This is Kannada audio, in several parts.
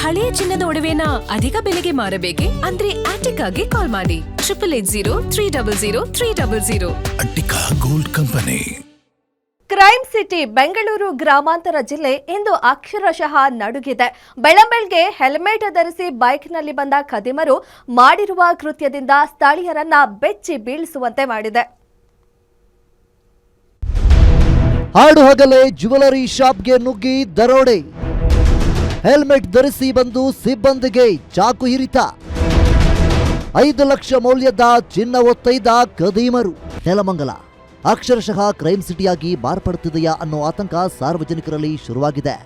ಹಳೆಯ ಚಿನ್ನದ ಒಡವೆನ ಅಧಿಕ ಬೆಲೆಗೆ ಮಾರಬೇಕೆ? ಅಂದ್ರೆ ಆಟಿಕಾಗೆ ಕಾಲ್ ಮಾಡಿ 8880 Attica gold company. Crime city Bengaluru ಗ್ರಾಮಾಂತರ ಜಿಲ್ಲೆ ಇಂದು ಅಕ್ಷರಶಃ ನಡುಗಿದೆ. ಬೆಳ್ಳಂಬೆಳಗ್ಗೆ ಹೆಲ್ಮೆಟ್ ಧರಿಸಿ ಬೈಕ್ನಲ್ಲಿ ಬಂದ ಖದೀಮರು ಮಾಡಿರುವ ಕೃತ್ಯದಿಂದ ಸ್ಥಳೀಯರನ್ನ ಬೆಚ್ಚಿ ಬೀಳಿಸುವಂತೆ ಮಾಡಿದೆ. ಹಾಡು ಹಗಲೇ ಜ್ಯುವೆಲರಿ ಶಾಪ್ಗೆ ನುಗ್ಗಿ ದರೋಡೆ. ಹೆಲ್ಮೆಟ್ ಧರಿಸಿ ಬಂದು ಸಿಬ್ಬಂದಿಗೆ ಚಾಕು ಇರಿತ. 5 ಲಕ್ಷ ಮೌಲ್ಯದ ಚಿನ್ನ ಒತ್ತೈದ ಖದೀಮರು. ನೆಲಮಂಗಲ ಅಕ್ಷರಶಃ ಕ್ರೈಮ್ ಸಿಟಿಯಾಗಿ ಮಾರ್ಪಡುತ್ತಿದೆಯಾ ಅನ್ನೋ ಆತಂಕ ಸಾರ್ವಜನಿಕರಲ್ಲಿ ಶುರುವಾಗಿದೆ.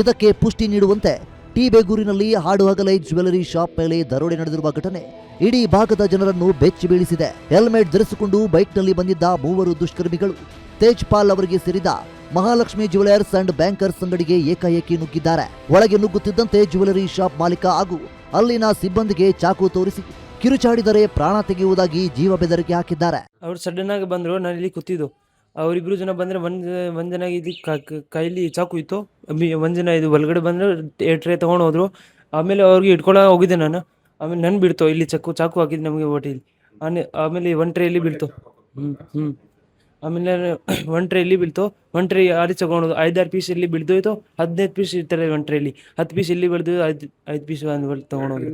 ಇದಕ್ಕೆ ಪುಷ್ಟಿ ನೀಡುವಂತೆ ಟಿ-ಬೇಗೂರಿನಲ್ಲಿ ಹಾಡು ಹಗಲೇ ಜ್ಯುವೆಲರಿ ಶಾಪ್ ಮೇಲೆ ದರೋಡೆ ನಡೆದಿರುವ ಘಟನೆ ಇಡೀ ಭಾಗದ ಜನರನ್ನು ಬೆಚ್ಚಿ ಬೀಳಿಸಿದೆ. ಹೆಲ್ಮೆಟ್ ಧರಿಸಿಕೊಂಡು ಬೈಕ್ನಲ್ಲಿ ಬಂದಿದ್ದ 3 ದುಷ್ಕರ್ಮಿಗಳು ತೇಜ್ಪಾಲ್ ಅವರಿಗೆ ಸೇರಿದ ಮಹಾಲಕ್ಷ್ಮಿ ಜ್ಯುವೆಲರ್ಸ್ ಅಂಡ್ ಬ್ಯಾಂಕರ್ಸ್ ಅಂಗಡಿಗೆ ಏಕಾಏಕಿ ನುಗ್ಗಿದ್ದಾರೆ. ಒಳಗೆ ನುಗ್ಗುತ್ತಿದ್ದಂತೆ ಜ್ಯುವೆಲರಿ ಶಾಪ್ ಮಾಲೀಕ ಹಾಗೂ ಅಲ್ಲಿನ ಸಿಬ್ಬಂದಿಗೆ ಚಾಕು ತೋರಿಸಿ ಕಿರುಚಾಡಿದರೆ ಪ್ರಾಣ ತೆಗೆಯುವುದಾಗಿ ಜೀವ ಬೆದರಿಕೆ ಹಾಕಿದ್ದಾರೆ. ಅವ್ರು ಸಡನ್ ಆಗಿ ಬಂದ್ರು, ನಾನು ಇಲ್ಲಿ ಕೂತಿದ್ದು. ಅವರಿಬ್ರು ಜನ ಬಂದ್ರೆ ಒಂದ್ ಜನ ಇದು ಕೈಲಿ ಚಾಕು ಇತ್ತು, ಒಂದ್ ಜನ ಇದು ಒಳಗಡೆ ಬಂದ್ರೆ ಟ್ರೇ ತಗೊಂಡು ಹೋದ್ರು. ಆಮೇಲೆ ಅವ್ರಿಗೆ ಇಟ್ಕೊಳ್ಳೋ ಹೋಗಿದ್ದೆ ನಾನು. ಆಮೇಲೆ ನನ್ ಬಿಡ್ತು, ಇಲ್ಲಿ ಚಾಕು ಹಾಕಿದ್ದು ನಮಗೆ ಹೊಟ್ಟೆಲಿ. ಆಮೇಲೆ 1 ಟ್ರೇ ಇಲ್ಲಿ ಬೀಳ್ತು. ಆಮೇಲೆ 1 ಟ್ರೇ ಇಲ್ಲಿ ಬೀಳ್ತು. 1 ಟ್ರೇ ಆರಿ ತಗೊಂಡು 5-6 ಪೀಸ್ ಇಲ್ಲಿ ಬಿಡ್ದೋಯ್ತು. 15 ಪೀಸ್ ಇರ್ತಾರೆ 1 ಟ್ರೇಲಿ. 10 ಪೀಸ್ ಇಲ್ಲಿ ಬೆಳೆದು 5 ಪೀಸ್ ತಗೊಂಡೋಗಿ.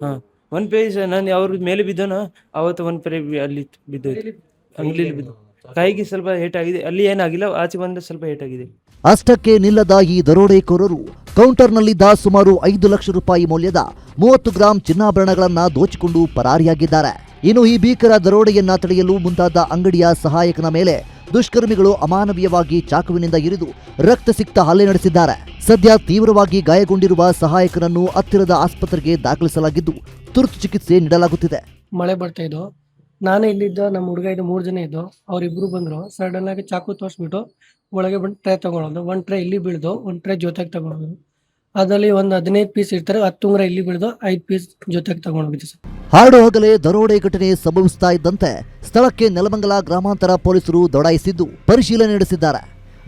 ಹಾಂ 1 ಪೀಸ್ ನಾನು ಅವ್ರ ಮೇಲೆ ಬಿದ್ದೋನ ಅವತ್ತು 1 ಟ್ರೇ ಅಲ್ಲಿ ಬಿದ್ದೋಯ್ತು, ಅಂಗಡಿಲಿ ಬಿದ್ದು. ಕೈಗೆ ಸ್ವಲ್ಪ ಏಟಾಗಿದೆ, ಅಲ್ಲಿ ಏನಾಗಿಲ್ಲ, ಆಚೆ ಬಂದ್ರೆ ಸ್ವಲ್ಪ ಏಟಾಗಿದೆ. ಅಷ್ಟಕ್ಕೆ ನಿಲ್ಲದ ಈ ದರೋಡೆಕೋರರು ಕೌಂಟರ್ನಲ್ಲಿದ್ದ ಸುಮಾರು 5 ಲಕ್ಷ ರೂಪಾಯಿ ಮೌಲ್ಯದ 30 ಗ್ರಾಂ ಚಿನ್ನಾಭರಣಗಳನ್ನ ದೋಚಿಕೊಂಡು ಪರಾರಿಯಾಗಿದ್ದಾರೆ. ಇನ್ನು ಈ ಭೀಕರ ದರೋಡೆಯನ್ನ ತಡೆಯಲು ಮುಂದಾದ ಅಂಗಡಿಯ ಸಹಾಯಕನ ಮೇಲೆ ದುಷ್ಕರ್ಮಿಗಳು ಅಮಾನವೀಯವಾಗಿ ಚಾಕುವಿನಿಂದ ಇರಿದು ರಕ್ತಸಿಕ್ತ ಹಲ್ಲೆ ನಡೆಸಿದ್ದಾರೆ. ಸದ್ಯ ತೀವ್ರವಾಗಿ ಗಾಯಗೊಂಡಿರುವ ಸಹಾಯಕನನ್ನು ಹತ್ತಿರದ ಆಸ್ಪತ್ರೆಗೆ ದಾಖಲಿಸಲಾಗಿದ್ದು ತುರ್ತು ಚಿಕಿತ್ಸೆ ನೀಡಲಾಗುತ್ತಿದೆ. ಮಳೆ ಬರ್ತಾ ಇದ್ದು, ನಾನು ಇಲ್ಲಿದ್ದ, ನಮ್ಮ ಹುಡುಗ ಇದ್ದು, 3 ಜನ ಇದ್ದು. ಅವರಿಬ್ರು ಬಂದ್ರು, ಸಡನ್ ಆಗಿ ಚಾಕು ತೋರಿಸ್ಬಿಟ್ಟು ಒಳಗೆ ಬಂದು ಟ್ರೇ ತಗೊಳೋದು. 1 ಟ್ರೇ ಇಲ್ಲಿ ಬೀಳ್ದು, 1 ಟ್ರೇ ಜೊತೆಗೆ ತಗೊಳೋದು. ಅದರಲ್ಲಿ ಒಂದು 15 ಪೀಸ್ ಇರ್ತಾರೆ, 10 ಉಂಗುರ ಇಲ್ಲಿ ಬೀಳ್ದು, 5 ಪೀಸ್ ಜೊತೆಗೆ ತಗೊಂಡೋಗಿದ್ದು ಸರ್. ಹಾಡು ಹಗಲೇ ದರೋಡೆ ಘಟನೆ ಸಂಭವಿಸ್ತಾ ಇದ್ದಂತೆ ಸ್ಥಳಕ್ಕೆ ನೆಲಮಂಗಲ ಗ್ರಾಮಾಂತರ ಪೊಲೀಸರು ದೌಡಾಯಿಸಿದ್ದು ಪರಿಶೀಲನೆ ನಡೆಸಿದ್ದಾರೆ.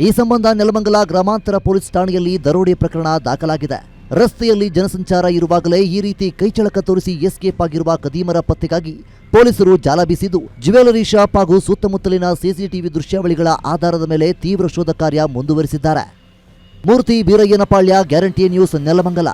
ಈ ಸಂಬಂಧ ನೆಲಮಂಗಲ ಗ್ರಾಮಾಂತರ ಪೊಲೀಸ್ ಠಾಣೆಯಲ್ಲಿ ದರೋಡೆ ಪ್ರಕರಣ ದಾಖಲಾಗಿದೆ. ರಸ್ತೆಯಲ್ಲಿ ಜನಸಂಚಾರ ಇರುವಾಗಲೇ ಈ ರೀತಿ ಕೈಚಳಕ ತೋರಿಸಿ ಎಸ್ಕೇಪ್ ಆಗಿರುವ ಖದೀಮರ ಪತ್ತೆಗಾಗಿ ಪೊಲೀಸರು ಜಾಲ ಬೀಸಿದ್ದು ಜ್ಯುವೆಲರಿ ಶಾಪ್ ಹಾಗೂ ಸುತ್ತಮುತ್ತಲಿನ ಸಿಸಿಟಿವಿ ದೃಶ್ಯಾವಳಿಗಳ ಆಧಾರದ ಮೇಲೆ ತೀವ್ರ ಶೋಧ ಕಾರ್ಯ ಮುಂದುವರಿಸಿದ್ದಾರೆ. ಮೂರ್ತಿ ಬೀರಯ್ಯನಪಾಳ್ಯ, ಗ್ಯಾರಂಟಿ ನ್ಯೂಸ್, ನೆಲಮಂಗಲ.